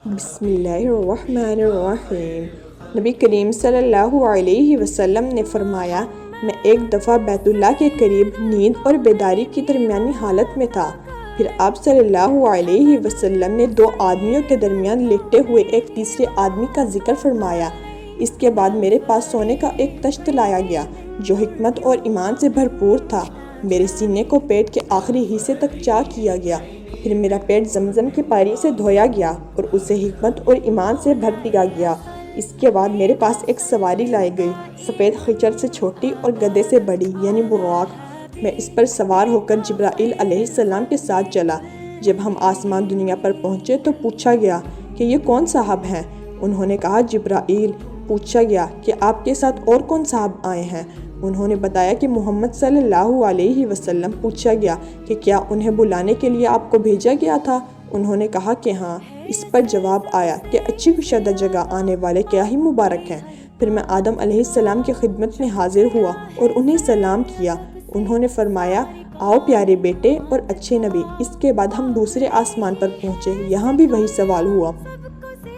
بسم اللہ الرحمن الرحیم۔ نبی کریم صلی اللہ علیہ وسلم نے فرمایا، میں ایک دفعہ بیت اللہ کے قریب نیند اور بیداری کی درمیانی حالت میں تھا۔ پھر آپ صلی اللہ علیہ وسلم نے دو آدمیوں کے درمیان لیٹے ہوئے ایک تیسرے آدمی کا ذکر فرمایا۔ اس کے بعد میرے پاس سونے کا ایک تشت لایا گیا جو حکمت اور ایمان سے بھرپور تھا۔ میرے سینے کو پیٹ کے آخری حصے تک چاک کیا گیا۔ پھر میرا پیٹ زمزم کی پانی سے دھویا گیا اور اسے حکمت اور ایمان سے بھر دیا گیا۔ اس کے بعد میرے پاس ایک سواری لائی گئی، سفید خچر سے چھوٹی اور گدھے سے بڑی یعنی براق۔ میں اس پر سوار ہو کر جبرائیل علیہ السلام کے ساتھ چلا۔ جب ہم آسمان دنیا پر پہنچے تو پوچھا گیا کہ یہ کون صاحب ہیں؟ انہوں نے کہا جبرائیل۔ پوچھا گیا کہ آپ کے ساتھ اور کون صاحب آئے ہیں؟ انہوں نے بتایا کہ محمد صلی اللہ علیہ وسلم۔ پوچھا گیا کہ کیا انہیں بلانے کے لیے آپ کو بھیجا گیا تھا؟ انہوں نے کہا کہ ہاں۔ اس پر جواب آیا کہ اچھی کشادہ جگہ آنے والے کیا ہی مبارک ہیں۔ پھر میں آدم علیہ السلام کی خدمت میں حاضر ہوا اور انہیں سلام کیا۔ انہوں نے فرمایا، آؤ پیارے بیٹے اور اچھے نبی۔ اس کے بعد ہم دوسرے آسمان پر پہنچے، یہاں بھی وہی سوال ہوا،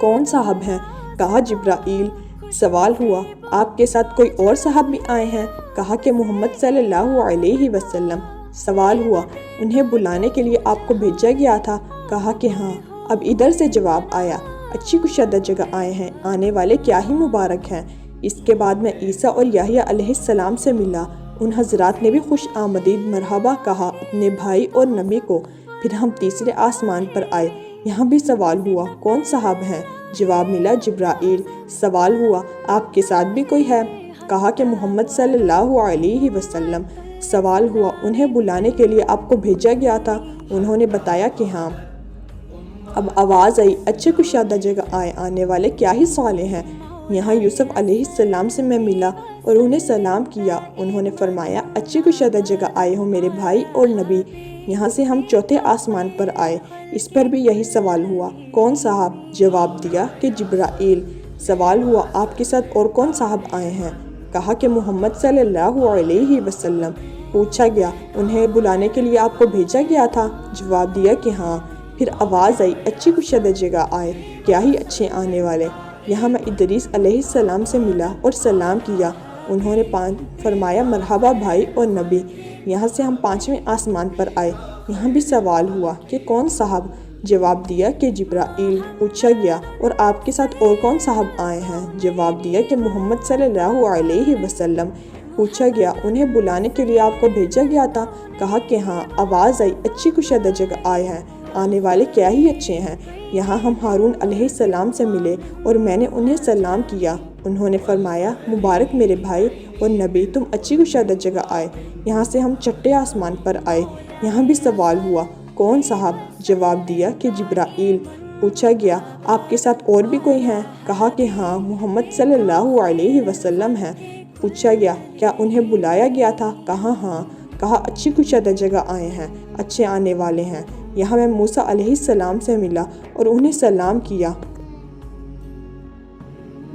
کون صاحب ہیں؟ کہا جبرائیل۔ سوال ہوا، آپ کے ساتھ کوئی اور صاحب بھی آئے ہیں؟ کہا کہ محمد صلی اللہ علیہ وسلم۔ سوال ہوا، انہیں بلانے کے لیے آپ کو بھیجا گیا تھا؟ کہا کہ ہاں۔ اب ادھر سے جواب آیا، اچھی کشادہ جگہ آئے ہیں، آنے والے کیا ہی مبارک ہیں۔ اس کے بعد میں عیسیٰ اور یحییٰ علیہ السلام سے ملا۔ ان حضرات نے بھی خوش آمدید مرحبا کہا اپنے بھائی اور نبی کو۔ پھر ہم تیسرے آسمان پر آئے، یہاں بھی سوال ہوا، کون صاحب ہیں؟ جواب ملا جبرائیل۔ سوال ہوا، آپ کے ساتھ بھی کوئی ہے؟ کہا کہ محمد صلی اللہ علیہ وسلم۔ سوال ہوا، انہیں بلانے کے لیے آپ کو بھیجا گیا تھا؟ انہوں نے بتایا کہ ہاں۔ اب آواز آئی، اچھے کشادہ جگہ آنے والے کیا ہی صالح ہیں۔ یہاں یوسف علیہ السلام سے میں ملا اور انہیں سلام کیا۔ انہوں نے فرمایا، اچھی کشادہ جگہ آئے ہو میرے بھائی اور نبی۔ یہاں سے ہم چوتھے آسمان پر آئے، اس پر بھی یہی سوال ہوا، کون صاحب؟ جواب دیا کہ جبرائیل۔ سوال ہوا، آپ کے ساتھ اور کون صاحب آئے ہیں؟ کہا کہ محمد صلی اللہ علیہ وسلم۔ پوچھا گیا، انہیں بلانے کے لیے آپ کو بھیجا گیا تھا؟ جواب دیا کہ ہاں۔ پھر آواز آئی، اچھی کشادہ جگہ آئے، کیا ہی اچھے آنے والے۔ یہاں میں ادریس علیہ السلام سے ملا اور سلام کیا۔ انہوں نے فرمایا، مرحبا بھائی اور نبی۔ یہاں سے ہم پانچویں آسمان پر آئے، یہاں بھی سوال ہوا کہ کون صاحب؟ جواب دیا کہ جبرائیل۔ پوچھا گیا، اور آپ کے ساتھ اور کون صاحب آئے ہیں؟ جواب دیا کہ محمد صلی اللہ علیہ وسلم۔ پوچھا گیا، انہیں بلانے کے لیے آپ کو بھیجا گیا تھا؟ کہا کہ ہاں۔ آواز آئی، اچھی کشادہ جگہ آئے ہیں، آنے والے کیا ہی اچھے ہیں۔ یہاں ہم ہارون علیہ السلام سے ملے اور میں نے انہیں سلام کیا۔ انہوں نے فرمایا، مبارک میرے بھائی اور نبی، تم اچھی کشادہ جگہ آئے۔ یہاں سے ہم چھٹے آسمان پر آئے، یہاں بھی سوال ہوا، کون صاحب؟ جواب دیا کہ جبرائیل۔ پوچھا گیا، آپ کے ساتھ اور بھی کوئی ہیں؟ کہا کہ ہاں، محمد صلی اللہ علیہ وسلم ہیں۔ پوچھا گیا، کیا انہیں بلایا گیا تھا؟ کہا ہاں۔ کہا، اچھی کشادہ جگہ آئے ہیں، اچھے آنے والے ہیں۔ یہاں میں موسیٰ علیہ السلام سے ملا اور انہیں سلام کیا۔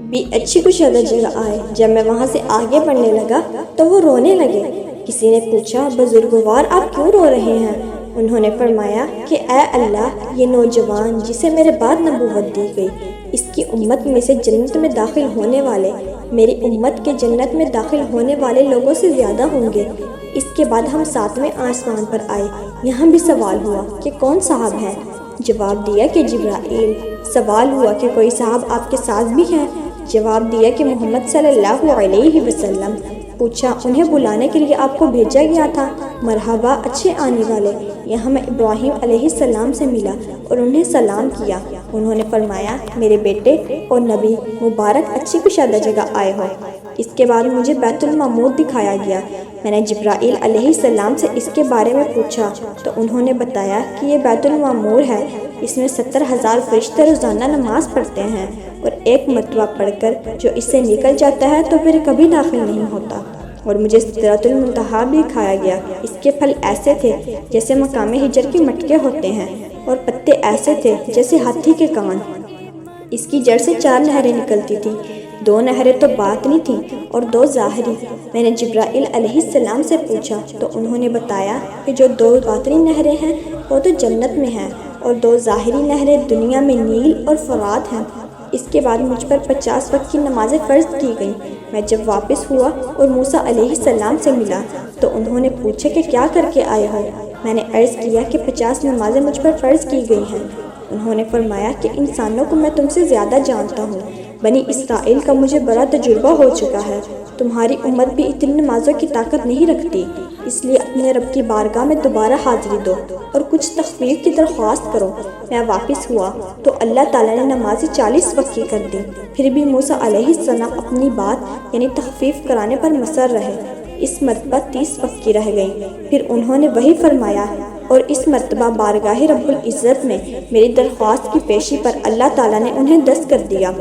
بھی اچھی کشادہ جگہ آئے۔ جب میں وہاں سے آگے بڑھنے لگا تو وہ رونے لگے۔ کسی نے پوچھا، بزرگوار آپ کیوں رو رہے ہیں؟ انہوں نے فرمایا کہ اے اللہ، یہ نوجوان جسے میرے بعد نبوت دی گئی، اس کی امت میں سے جنت میں داخل ہونے والے میری امت کے جنت میں داخل ہونے والے لوگوں سے زیادہ ہوں گے۔ اس کے بعد ہم ساتویں آسمان پر آئے، یہاں بھی سوال ہوا کہ کون صاحب ہے؟ جواب دیا کہ جبرائیل۔ سوال ہوا کہ کوئی صاحب آپ کے ساتھ بھی ہے؟ جواب دیا کہ محمد صلی اللہ علیہ وسلم۔ پوچھا، انہیں بلانے کے لیے آپ کو بھیجا گیا تھا؟ مرحبا، اچھے آنے والے۔ یہاں میں ابراہیم علیہ السلام سے ملا اور انہیں سلام کیا۔ انہوں نے فرمایا، میرے بیٹے اور نبی، مبارک اچھی کشادہ جگہ آئے ہو۔ اس کے بعد مجھے بیت المعمور دکھایا گیا۔ میں نے جبرائیل علیہ السلام سے اس کے بارے میں پوچھا تو انہوں نے بتایا کہ یہ بیت المعمور ہے، اس میں 70,000 فرشتے روزانہ نماز پڑھتے ہیں اور ایک مرتبہ پڑھ کر جو اس سے نکل جاتا ہے تو پھر کبھی داخل نہیں ہوتا۔ اور مجھے سدرۃ المنتہا بھی دکھایا گیا، اس کے پھل ایسے تھے جیسے مقام ہجر کے مٹکے ہوتے ہیں اور پتے ایسے تھے جیسے ہاتھی کے کان۔ اس کی جڑ سے 4 نہریں نکلتی تھیں، 2 نہریں تو باطنی تھیں اور 2 ظاہری۔ میں نے جبرائیل علیہ السلام سے پوچھا تو انہوں نے بتایا کہ جو 2 باطنی نہریں ہیں وہ تو جنت میں ہیں اور 2 ظاہری نہریں دنیا میں نیل اور فرات ہیں۔ اس کے بعد مجھ پر 50 وقت کی نمازیں فرض کی گئیں۔ میں جب واپس ہوا اور موسیٰ علیہ السلام سے ملا تو انہوں نے پوچھا کہ کیا کر کے آئے ہو؟ میں نے عرض کیا کہ 50 نمازیں مجھ پر فرض کی گئی ہیں۔ انہوں نے فرمایا کہ انسانوں کو میں تم سے زیادہ جانتا ہوں، بنی اسرائیل کا مجھے بڑا تجربہ ہو چکا ہے، تمہاری امت بھی اتنی نمازوں کی طاقت نہیں رکھتی، اس لیے اپنے رب کی بارگاہ میں دوبارہ حاضری دو اور کچھ تخفیف کی درخواست کرو۔ میں واپس ہوا تو اللہ تعالیٰ نے نمازیں 40 وقت کی کر دی۔ پھر بھی موسیٰ علیہ السلام اپنی بات یعنی تخفیف کرانے پر مصر رہے۔ اس مرتبہ 30 وقت کی رہ گئی۔ پھر انہوں نے وہی فرمایا اور اس مرتبہ بارگاہ رب العزت میں میری درخواست کی پیشی پر اللہ تعالیٰ نے انہیں دست کر دیا۔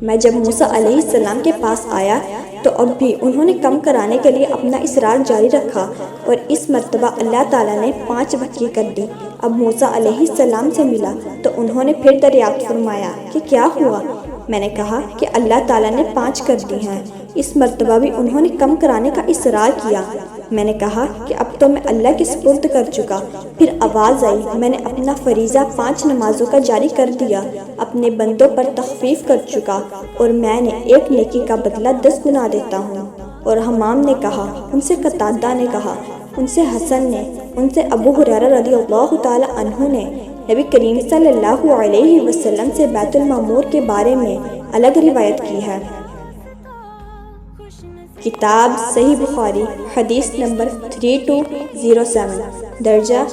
میں جب موسیٰ علیہ السلام کے پاس آیا تو اب بھی انہوں نے کم کرانے کے لیے اپنا اصرار جاری رکھا اور اس مرتبہ اللہ تعالیٰ نے 5 وقت کی کر دی۔ اب موسیٰ علیہ السلام سے ملا تو انہوں نے پھر دریافت فرمایا کہ کیا ہوا؟ میں نے کہا کہ اللہ تعالیٰ نے 5 کر دی ہیں۔ اس مرتبہ بھی انہوں نے کم کرانے کا اصرار کیا۔ میں نے کہا کہ اب تو میں اللہ کے سپرد کر چکا۔ پھر آواز آئی، میں نے اپنا فریضہ 5 نمازوں کا جاری کر دیا، اپنے بندوں پر تخفیف کر چکا اور میں نے 1 نیکی کا بدلہ 10 گنا دیتا ہوں۔ اور حمام نے کہا، ان سے قتادہ نے کہا، ان سے حسن نے، ان سے ابو ہریرہ رضی اللہ تعالی عنہ نے نبی کریم صلی اللہ علیہ وسلم سے بیت المعمور کے بارے میں الگ روایت کی ہے۔ کتاب صحیح بخاری، حدیث نمبر 3207، درجہ